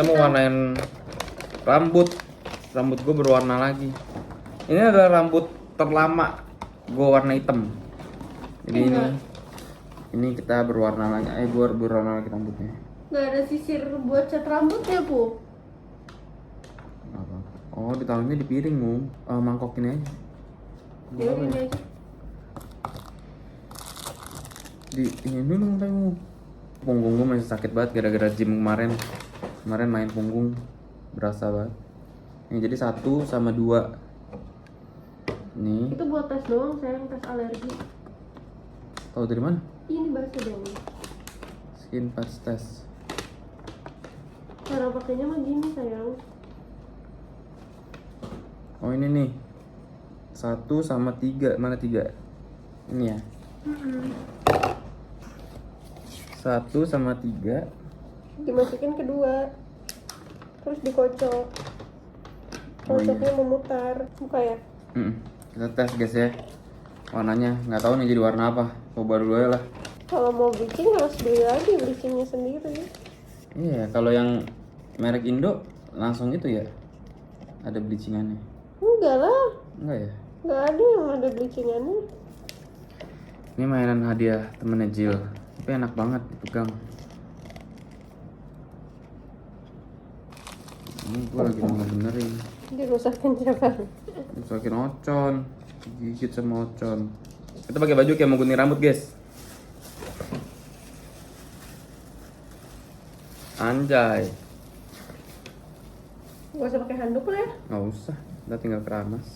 Kita mau warnain rambut. Rambut gue berwarna lagi. Ini adalah rambut terlama gue warna hitam. Jadi ini kita berwarna lagi. Gue berwarna lagi rambutnya. Nggak ada sisir buat cat rambutnya, Bu. Apa? Oh, ditaruhnya di piring, Mu. Mangkok ini aja. Ya udah, ini aja. Ini dulu Mu. Punggung gue masih sakit banget gara-gara gym kemarin. Kemarin main punggung berasa banget. Ini jadi 1 sama 2. Nih. Itu buat tes doang, sayang, tes alergi. Tahu dari mana? Ini baru doang. Skin patch test. Cara pakainya mah gini, sayang. Oh ini nih 1 sama 3. Mana 3? Ini ya 1 sama 3. Dimasukin kedua, terus dikocok. Kocoknya memutar. Buka ya? Kita tes guys ya. Warnanya nggak tahu nih jadi warna apa. Coba dulu ya lah. Kalau mau bleaching harus beli lagi bleachingnya sendiri. Iya, kalau yang merek Indo langsung itu ya. Ada bleachingannya. Enggak lah, Enggak ya? nggak ada yang ada bleachingannya. Ini mainan hadiah temennya Jill. Tapi enak banget dipegang. Ini gue lagi mau benerin. Dirusakin siapa? Rusakin Ocon. Gigit sama Ocon. Kita pakai baju kayak mau gunting rambut guys. Anjay. Gak usah pakai handuk lah ya. Nggak usah. Kita tinggal keramas.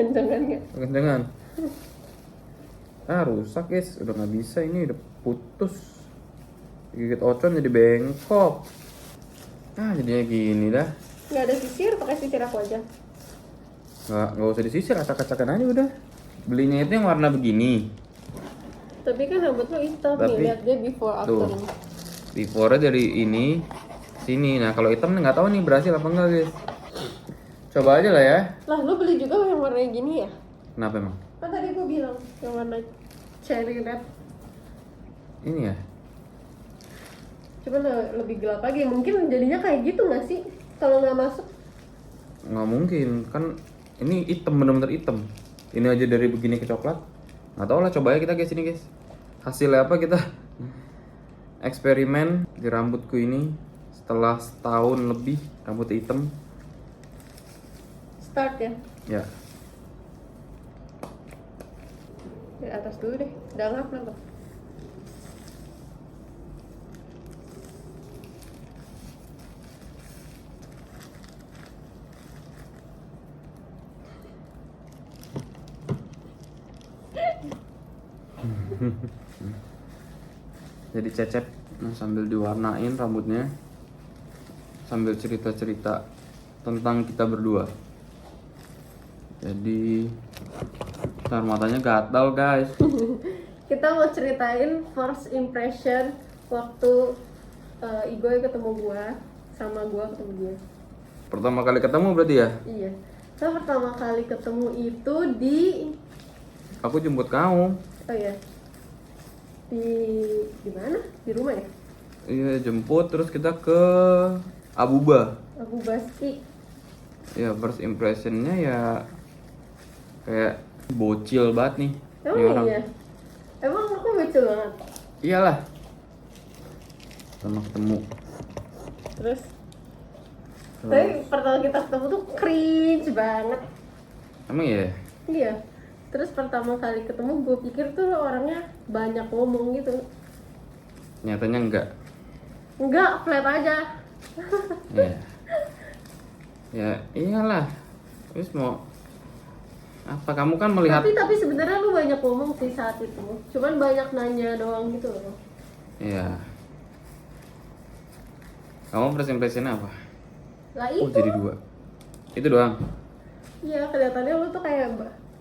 Kencangan nggak? Kencengan. Rusak guys. Udah nggak bisa ini. Udah putus. Gigit Ocon jadi bengkok. Jadinya gini dah. Nggak ada sisir, pakai sisir aku aja. Nggak usah disisir. Acak-acakan aja udah. Belinya itu yang warna begini. Tapi kan rambut lo hitam nih, Tapi- lihat dia before after. Tuh. Before dari ini sini. Nah kalau hitam nih nggak tahu nih berhasil apa enggak guys. Coba aja lah ya. Lah, lo beli juga yang warnanya gini ya? Kenapa emang? Kan tadi gue bilang yang warna cherry red. Ini ya. Coba lebih gelap lagi, mungkin jadinya kayak gitu nggak sih? Kalau nggak masuk. Nggak mungkin kan ini hitam bener-bener hitam. Ini aja dari begini ke coklat. Nggak tahu lah, coba ya kita guys ini guys. Hasilnya apa kita? Eksperimen di rambutku ini setelah setahun lebih rambut hitam. Start ya, Ya. dari atas dulu deh. Udah ngap kenapa? Jadi Cecep sambil diwarnain rambutnya sambil cerita-cerita tentang kita berdua. Jadi ntar matanya gatal guys. Kita mau ceritain first impression waktu Igoy ketemu gua sama gua ketemu dia. Pertama kali ketemu berarti ya? Iya. Kita pertama kali ketemu itu di Aku jemput kamu. oh iya. Di mana? Di rumah ya? Iya jemput terus kita ke Abuba. Abu Basti. Ya first impressionnya ya kayak bocil banget nih. Ini Emang orang. iya? Emang aku bocil banget? Iyalah. Sama ketemu. Terus? Tapi pertama kita ketemu tuh cringe banget. Emang ya? Iya. Terus pertama kali ketemu gue pikir tuh lo orangnya banyak ngomong gitu. Nyatanya enggak. Enggak, flat aja. Ya. Ya iyalah. Terus mau apa kamu kan melihat Tapi sebenarnya lu banyak ngomong sih saat itu. Cuman banyak nanya doang gitu loh. Iya. Kamu first impression apa? Lah Oh itu. jadi 2. Itu doang. Iya, kelihatannya lu tuh kayak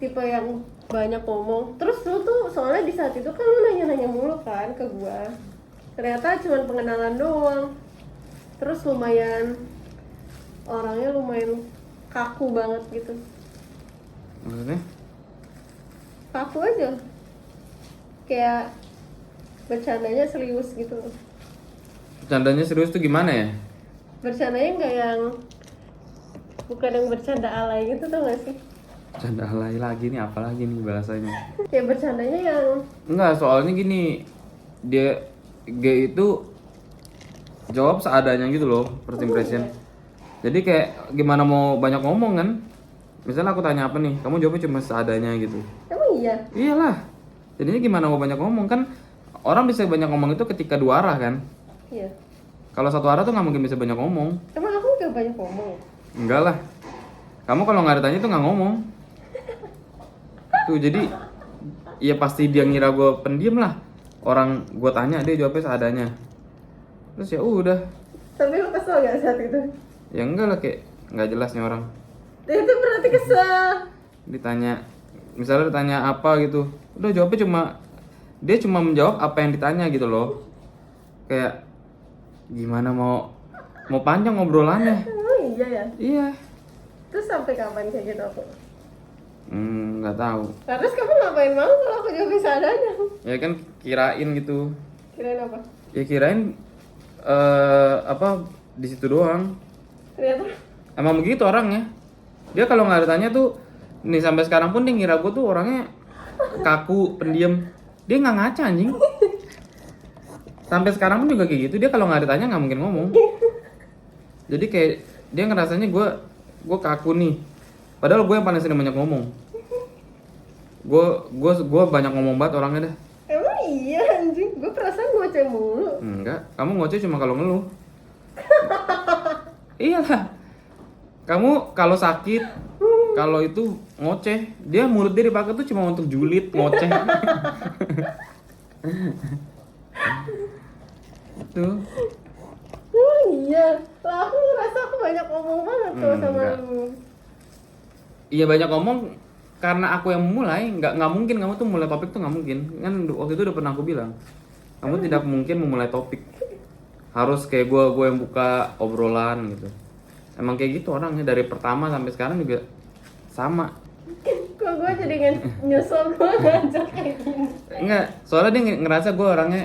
tipe yang banyak ngomong. Terus lu tuh soalnya di saat itu kan lu nanya-nanya mulu kan ke gua. Ternyata cuma pengenalan doang. Terus orangnya lumayan kaku banget gitu. Maksudnya? Kaku aja. Kayak bercandanya serius gitu. Bercandanya serius tuh gimana ya? Bercandanya nggak yang bukan yang bercanda alay gitu tuh nggak sih? Bercanda alay lagi nih, apa lagi nih bahasanya? Ya bercandanya yang Enggak, soalnya gini, dia itu jawab seadanya gitu loh, first impression. Jadi kayak gimana mau banyak ngomong kan? Misalnya aku tanya apa nih, kamu jawabnya cuma seadanya gitu. emang iya. Iyalah. Jadinya gimana mau banyak ngomong kan? Orang bisa banyak ngomong itu ketika dua arah kan? Iya. Kalau satu arah tuh nggak mungkin bisa banyak ngomong. Emang aku nggak banyak ngomong. Enggak lah. Kamu kalau nggak ditanya tuh nggak ngomong. Tuh jadi ya pasti dia ngira gue pendiam lah. Orang gue tanya dia jawabnya seadanya. Terus ya udah. Tapi lo kesel nggak saat itu? Ya enggak lah, kayak nggak jelas nih orang. Itu berarti kesel. Ditanya, misalnya ditanya apa gitu, udah jawabnya dia cuma menjawab apa yang ditanya gitu loh. Kayak gimana mau panjang ngobrolannya. Emang iya ya. Iya. Terus sampai kapan kayak gitu aku? Nggak tahu. Terus kamu ngapain mau kalau aku jawab seadanya? Ya kan kirain gitu. Kirain apa? Ya kirain apa di situ doang. Ternyata Emang begitu orangnya. Dia kalau nggak ditanya tuh, nih sampai sekarang pun dia ngira gue tuh orangnya kaku, pendiam. Dia nggak ngaca anjing. Sampai sekarang pun juga kayak gitu. Dia kalau nggak ditanya nggak mungkin ngomong. Jadi kayak dia ngerasanya gue kaku nih. Padahal gue yang paling sering banyak ngomong. Gue banyak ngomong banget orangnya dah. emang iya anjing, gue perasaan ngoceh mulu. Enggak, kamu ngoceh cuma kalau ngeluh. Iyalah. Kamu kalau sakit, kalau itu ngoceh, dia mulut dia dipakai tuh cuma untuk julid, ngoceh. Tuh. Emang iya, lah aku ngerasa aku banyak ngomong banget tuh sama Enggak. lu. Iya banyak ngomong karena aku yang memulai, nggak mungkin kamu tuh mulai topik tuh nggak mungkin. Kan waktu itu udah pernah aku bilang, kamu tidak mungkin memulai topik. Harus kayak gue yang buka obrolan gitu. Emang kayak gitu orangnya dari pertama sampai sekarang juga sama. Kok gue jadi nyesel gue ngajak kayak gini. Enggak, soalnya dia ngerasa gue orangnya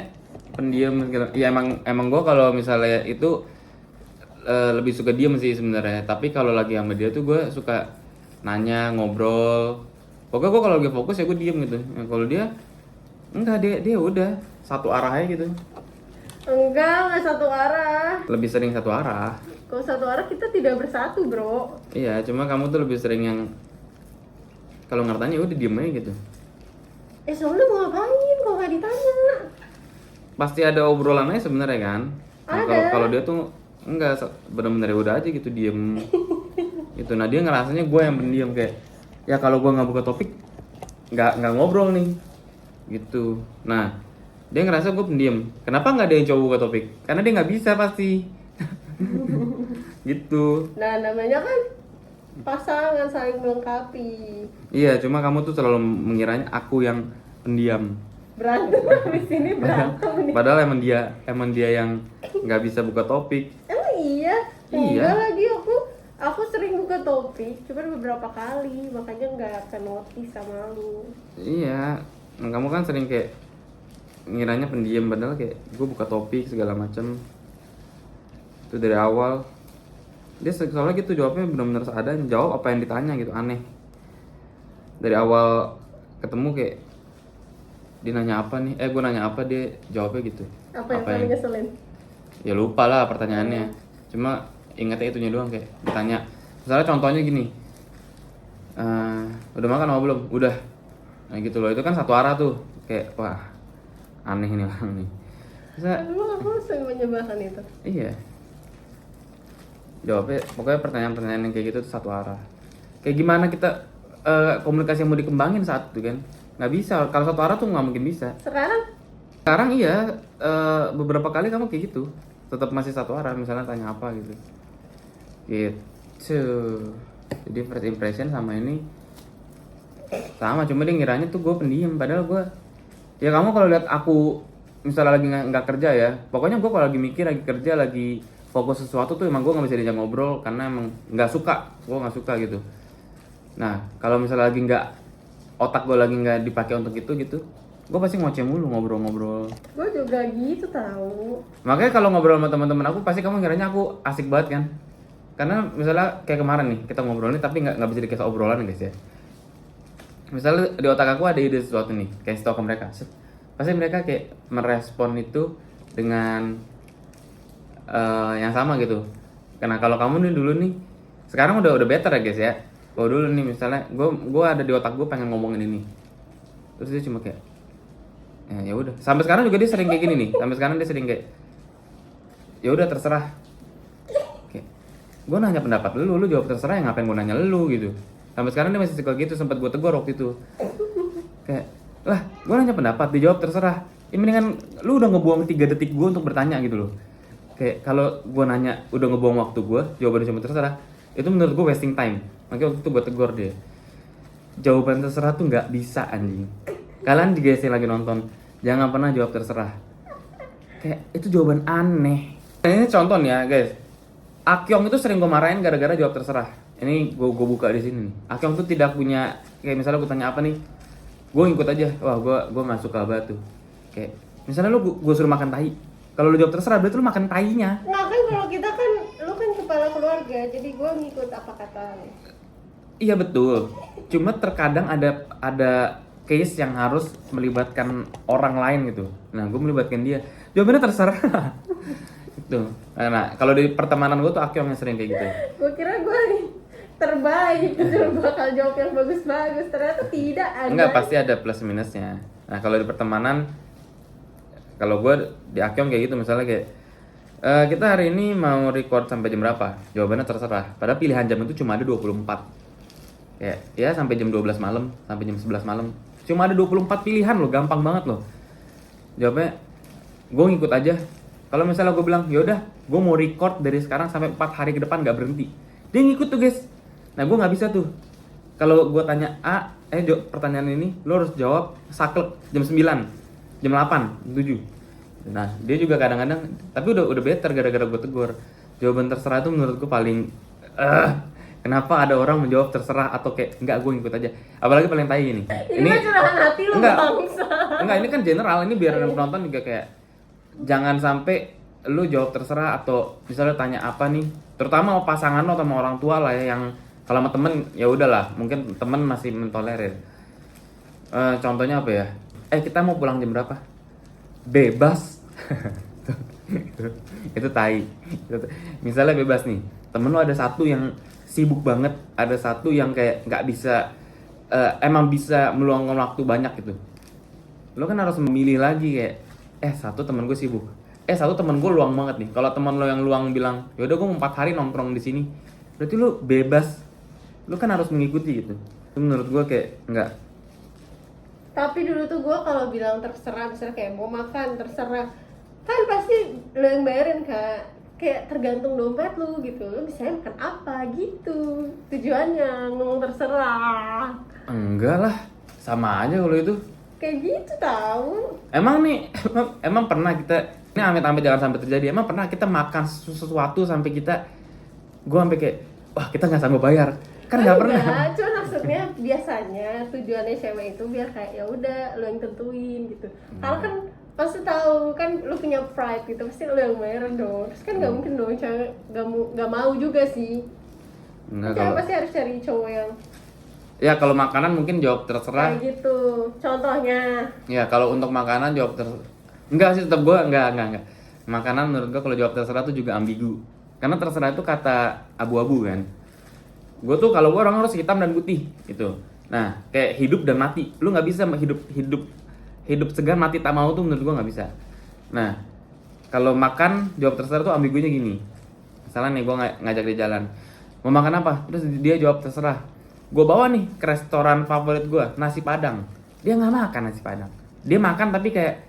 pendiam gitu. Ya emang gue kalau misalnya itu lebih suka diem sih sebenarnya. Tapi kalau lagi sama dia tuh gue suka nanya, ngobrol. Pokoknya gue kalau lagi fokus ya gue diem gitu. Nah, kalau dia enggak, dia udah satu arah aja gitu. Enggak satu arah. Lebih sering satu arah. Kalau satu arah kita tidak bersatu, bro. Iya, cuma kamu tuh lebih sering yang kalau nggak tanya udah diem aja gitu. Soalnya mau ngapain kalau nggak ditanya? Pasti ada obrolan aja sebenarnya kan. Nah, Ada. kalau dia tuh enggak, bener-bener udah aja gitu diem. Gitu. Nah dia ngerasanya gue yang pendiam, kayak ya kalau gue nggak buka topik nggak ngobrol nih gitu. Nah dia ngerasa gue pendiam. Kenapa nggak dia yang coba buka topik? Karena dia nggak bisa pasti. Gitu. Nah, namanya kan pasangan saling melengkapi. Iya, cuma kamu tuh selalu mengiranya aku yang pendiam. Berantem habis ini berantem nih. Padahal emang dia yang nggak bisa buka topik. Emang iya? Iya. Enggak lagi, aku sering buka topik, cuman beberapa kali, makanya nggak akan notice sama lu. Iya, kamu kan sering kayak ngiranya pendiam, padahal kayak gue buka topik segala macam. Itu dari awal. Dia soalnya gitu jawabnya benar-benar seadanya, jawab apa yang ditanya gitu, aneh. Dari awal ketemu kayak dia nanya apa nih, gue nanya apa, dia jawabnya gitu. Apa yang paling ngeselin? Ya lupa lah pertanyaannya. Cuma ingatnya itunya doang, kayak ditanya. Misalnya contohnya gini, udah makan apa belum? Udah. Nah gitu loh, itu kan satu arah tuh. Kayak wah aneh ini orang nih. Emang aku sering menyebalkan itu. Iya. Jawabnya pokoknya pertanyaan-pertanyaan yang kayak gitu tuh satu arah. Kayak gimana kita komunikasi yang mau dikembangin saat itu kan? Nggak bisa. Kalau satu arah tuh nggak mungkin bisa. Sekarang iya, beberapa kali kamu kayak gitu. Tetap masih satu arah, misalnya tanya apa gitu. Gitu. Jadi first impression sama ini sama, cuma dia ngiranya tuh gue pendiam, padahal gue ya kamu kalau lihat aku misalnya lagi nggak kerja ya, pokoknya gue kalau lagi mikir, lagi kerja, lagi fokus sesuatu tuh emang gue nggak bisa diajak ngobrol karena emang nggak suka, gue nggak suka gitu. Nah kalau misalnya lagi nggak, otak gue lagi nggak dipakai untuk itu gitu, gue pasti ngoceh mulu ngobrol-ngobrol. Gue juga gitu tahu. Makanya kalau ngobrol sama teman-teman aku pasti kamu ngiranya aku asik banget kan? Karena misalnya kayak kemarin nih kita ngobrol nih tapi nggak bisa dikasih obrolan guys ya. Misalnya di otak aku ada ide sesuatu nih, kayak stok ke mereka. Set. Pasti mereka kayak merespon itu dengan yang sama gitu. Karena kalau kamu nih dulu nih, sekarang udah better ya guys ya. Kalau dulu nih misalnya, gue ada di otak gue pengen ngomongin ini, terus dia cuma kayak, ya udah. Sampai sekarang juga dia sering kayak gini nih. Sampai sekarang dia sering kayak, ya udah terserah. Kayak, gue nanya pendapat lu jawab terserah. Yang ngapain gue nanya lu gitu. Sampai sekarang dia masih suka gitu. Sempat gue tegur waktu itu. Kayak, lah, gue nanya pendapat, dijawab terserah. Ini mendingan lu udah ngebuang 3 detik gue untuk bertanya gitu loh. Kayak kalau gue nanya udah ngebuang waktu gue, jawabannya cuma terserah, itu menurut gue wasting time. Makanya waktu itu gue tegur dia. Jawaban terserah tuh nggak bisa anjing. Kalian juga yang lagi nonton, jangan pernah jawab terserah. Kayak itu jawaban aneh. Ini contoh nih ya guys. Akyong itu sering gue marahin gara-gara jawab terserah. Ini gue buka di sini nih. Akyong tuh tidak punya, kayak misalnya gue tanya apa nih, gue ngikut aja. Wah gue masuk ke abah tuh. Kayak misalnya gue suruh makan tai. Kalau lu jawab terserah, berarti lu makan tainya. Nah kan kalau kita kan, lu kan kepala keluarga, jadi gue ngikut apa kata lu. Iya betul. Cuma terkadang ada case yang harus melibatkan orang lain gitu. Nah, gue melibatkan dia. Jawabannya terserah. Itu. Nah, kalau di pertemanan gue tuh Akyong yang sering kayak gitu. Gue kira gue nih terbaik gitu, bakal jawab yang bagus-bagus. Ternyata tidak ada. Enggak, pasti ada plus minusnya. Nah, kalau di pertemanan, kalau gue di Akyong kayak gitu misalnya kayak kita hari ini mau record sampai jam berapa? Jawabannya terserah. Padahal pilihan jam itu cuma ada 24. Kayak ya sampai jam 12 malam, sampai jam 11 malam. Cuma ada 24 pilihan loh, gampang banget loh. Jawabnya gue ngikut aja. Kalau misalnya gue bilang, "Yaudah, gue mau record dari sekarang sampai 4 hari ke depan gak berhenti." Dia ngikut tuh, guys. Nah, gue nggak bisa tuh. Kalau gue tanya pertanyaan ini lo harus jawab saklek jam 9, jam 8, 7. Nah, dia juga kadang-kadang, tapi udah better gara-gara gue tegur. Jawaban terserah itu menurut gue paling kenapa ada orang menjawab terserah atau kayak enggak gue ngikut aja. Apalagi paling tai ini. Ini mah curahan hati lu bangsa. Enggak, ini kan general, ini biar penonton juga kayak jangan sampai lu jawab terserah atau misalnya tanya apa nih, terutama sama pasangan lo atau sama orang tua lah ya, yang kalau sama temen ya udahlah, mungkin temen masih mentolerir. Contohnya apa ya? Kita mau pulang jam berapa? Bebas. Itu tai. Misalnya bebas nih, temen lo ada satu yang sibuk banget, ada satu yang kayak nggak bisa, emang bisa meluangkan waktu banyak gitu. Lo kan harus memilih lagi kayak, satu temen gue sibuk, satu temen gue luang banget nih. Kalau temen lo yang luang bilang, yaudah gue mau 4 hari nongkrong di sini, berarti lo bebas. Lo kan harus mengikuti gitu. Itu menurut gue kayak nggak. Tapi dulu tuh gue kalau bilang terserah, misalnya kayak mau makan terserah, kan pasti lo yang bayarin kak. Kayak tergantung dompet lu gitu, lu bisa makan apa gitu. Tujuannya ngomong terserah. Enggak lah, sama aja kalau itu. Kayak gitu tahu. Emang nih, emang pernah kita, ini amit-amit jangan sampai terjadi. Emang pernah kita makan sesuatu sampai kita, gue sampai kayak, wah kita nggak sanggup bayar. Kan nggak pernah. Cuma maksudnya biasanya tujuannya cewek itu biar kayak ya udah lu yang tentuin gitu. Kalau kan pasti tahu kan lu punya pride gitu, pasti lu yang bayar dong. Terus kan nggak mungkin dong cewek nggak mau juga sih. Enggak, Cewek kalau pasti harus cari cowok yang ya kalau makanan mungkin jawab terserah. kayak gitu. Contohnya. Ya kalau untuk makanan jawab terserah. Enggak sih, tetap gue enggak. Makanan menurut gue kalau jawab terserah tuh juga ambigu. Karena terserah itu kata abu-abu kan. Gue tuh kalau gue orang harus hitam dan putih gitu. Nah kayak hidup dan mati, lu nggak bisa hidup segan mati tak mau tuh menurut gue nggak bisa. Nah kalau makan jawab terserah tuh ambigunya gini. Misalnya nih gue ngajak dia jalan, mau makan apa? Terus dia jawab terserah. Gue bawa nih ke restoran favorit gue, nasi padang. Dia nggak makan nasi padang. Dia makan tapi kayak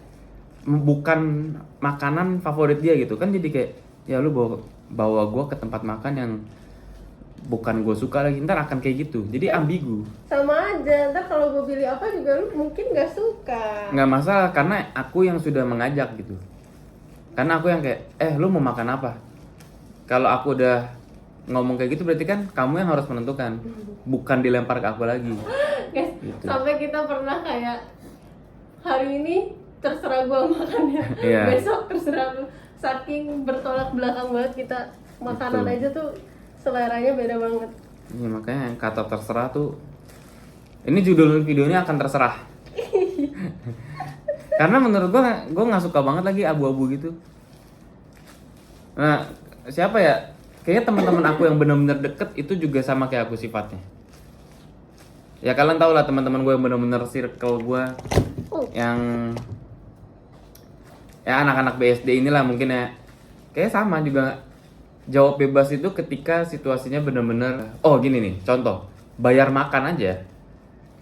bukan makanan favorit dia gitu kan. Jadi kayak ya lu bawa gue ke tempat makan yang bukan gue suka lagi, ntar akan kayak gitu. Jadi ambigu. Sama aja, ntar kalau gue pilih apa juga lu mungkin gak suka. Nggak masalah, karena aku yang sudah mengajak gitu. Karena aku yang kayak, lu mau makan apa? Kalau aku udah ngomong kayak gitu berarti kan kamu yang harus menentukan, bukan dilempar ke aku lagi. Guys, Gitu. sampai kita pernah kayak hari ini terserah gua makannya, Iya. besok terserah lu. Saking bertolak belakang banget kita, makanan Betul. aja tuh seleranya beda banget. Iya, makanya yang kata terserah tuh, ini judul videonya akan terserah. Karena menurut gue nggak suka banget lagi abu-abu gitu. Nah, siapa ya? Kayaknya teman-teman aku yang benar-benar deket itu juga sama kayak aku sifatnya. Ya kalian tau lah teman-teman gue yang benar-benar circle gue, yang ya anak-anak BSD inilah mungkin ya. Kayak sama juga, jawab bebas itu ketika situasinya benar-benar, oh gini nih, contoh, bayar makan aja.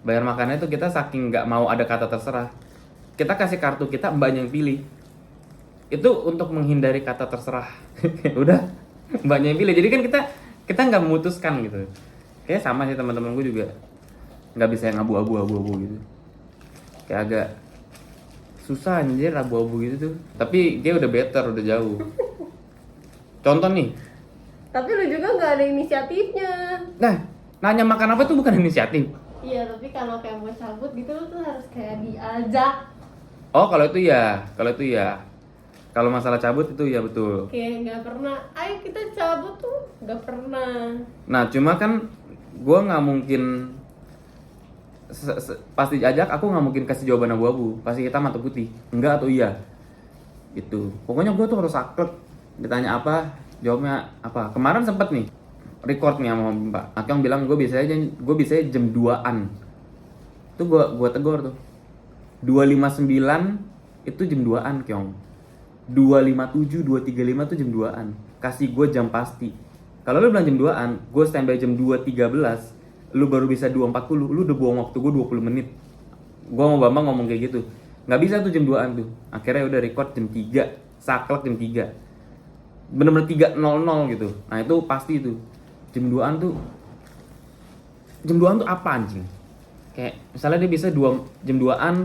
Bayar makannya itu kita saking nggak mau ada kata terserah, kita kasih kartu kita, mbaknya yang pilih. Itu untuk menghindari kata terserah. Udah, mbaknya yang pilih. Jadi kan kita nggak memutuskan gitu. Kayak sama sih teman-teman gue juga nggak bisa yang abu-abu gitu. Kayak agak susah anjir abu-abu gitu tuh. Tapi dia udah better, udah jauh. Contoh nih. Tapi lu juga nggak ada inisiatifnya. Nah, nanya makan apa tuh bukan inisiatif. Iya, tapi kalau kayak mau cabut gitu lu tuh harus kayak diajak. Oh, kalau itu ya. Kalau masalah cabut itu ya betul. Kayak nggak pernah, ayo kita cabut tuh nggak pernah. Nah, cuma kan gue nggak mungkin pasti diajak, aku nggak mungkin kasih jawaban abu-abu, pasti hitam atau putih, enggak atau iya, gitu. Pokoknya gue tuh harus saklek, ditanya apa, jawabnya apa. Kemarin sempet nih record nih sama Mbak Akyong bilang gue bisa jam 2-an, tuh gue tegur tuh 2.59 itu jam 2-an Kyong, 2.57, 2.35 tuh jam 2-an, kasih gue jam pasti. Kalau lu bilang jam 2-an, gue standby jam 2.13, lu baru bisa 2.40, lu udah buang waktu gue 20 menit. Gue sama Bambang ngomong kayak gitu, nggak bisa tuh jam 2-an tuh. Akhirnya udah record jam 3, saklek jam 3, bener-bener 3.00 gitu. Nah itu pasti tuh jam 2-an tuh, apa anjing? Kayak misalnya dia bisa jam 2-an,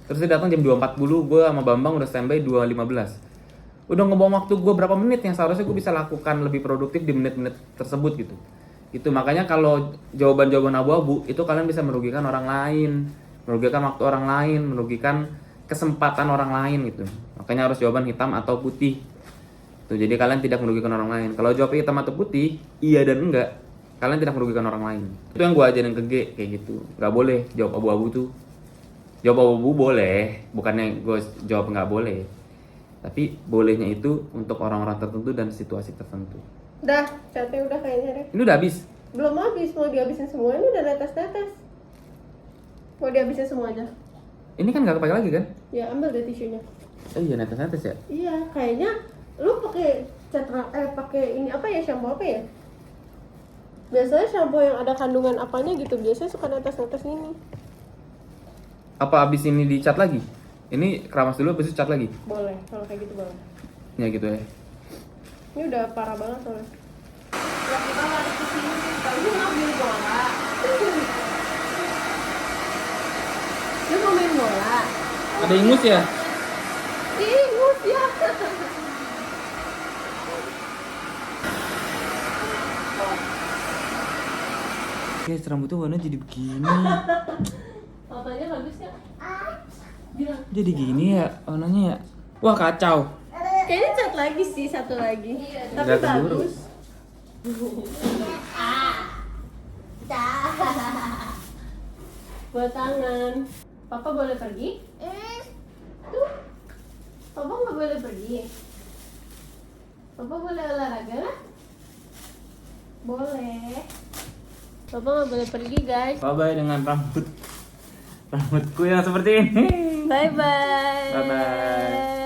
terus dia datang jam 2.40, gue sama Bambang udah standby 2.15. Udah ngebuang waktu gue berapa menit yang seharusnya gue bisa lakukan lebih produktif di menit-menit tersebut gitu. Itu makanya kalau jawaban-jawaban abu-abu itu kalian bisa merugikan orang lain, merugikan waktu orang lain, merugikan kesempatan orang lain gitu. Makanya harus jawaban hitam atau putih. Tuh, jadi kalian tidak merugikan orang lain. Kalau jawab hitam atau putih, iya dan enggak, kalian tidak merugikan orang lain. Itu yang gue ajarin ke G kayak gitu. Nggak boleh jawab abu-abu tuh. Jawab abu-abu boleh, bukannya gue jawab nggak boleh. Tapi bolehnya itu untuk orang-orang tertentu dan situasi tertentu. Udah, chatnya udah kayaknya deh. Ini udah habis. Belum habis, mau dihabisin semua, ini udah netes-netes. Mau dihabisin semua aja. Ini kan nggak kepake lagi kan? Ya ambil deh tisunya. Oh iya, netes-netes ya. Iya, kayaknya lu pakai pakai ini apa ya, shampoo apa ya? Biasanya shampoo yang ada kandungan apanya gitu, biasanya suka netes-netes ini. Apa abis ini dicat lagi? Ini keramas dulu, abis itu cat lagi? Boleh, kalau kayak gitu boleh. Ya gitu ya. Ini udah parah banget soalnya. Ya kita lari ke sini, kalau lu ngambil bola. Lu mau main bola? Ada ingus ya? Ingus ya. Guys, rambutnya warna jadi begini. Fotonya bagus ya? Bilang. Jadi gini ya warnanya ya. Wah kacau. Kayaknya cat lagi sih, satu lagi. Tapi Nggak keburu. bagus. Buat tangan. Papa boleh pergi? Tuh. Papa nggak boleh pergi. Papa boleh olahraga lah? Boleh. Papa nggak boleh pergi guys. Bye-bye dengan rambutku yang seperti ini. Bye bye. Bye-bye.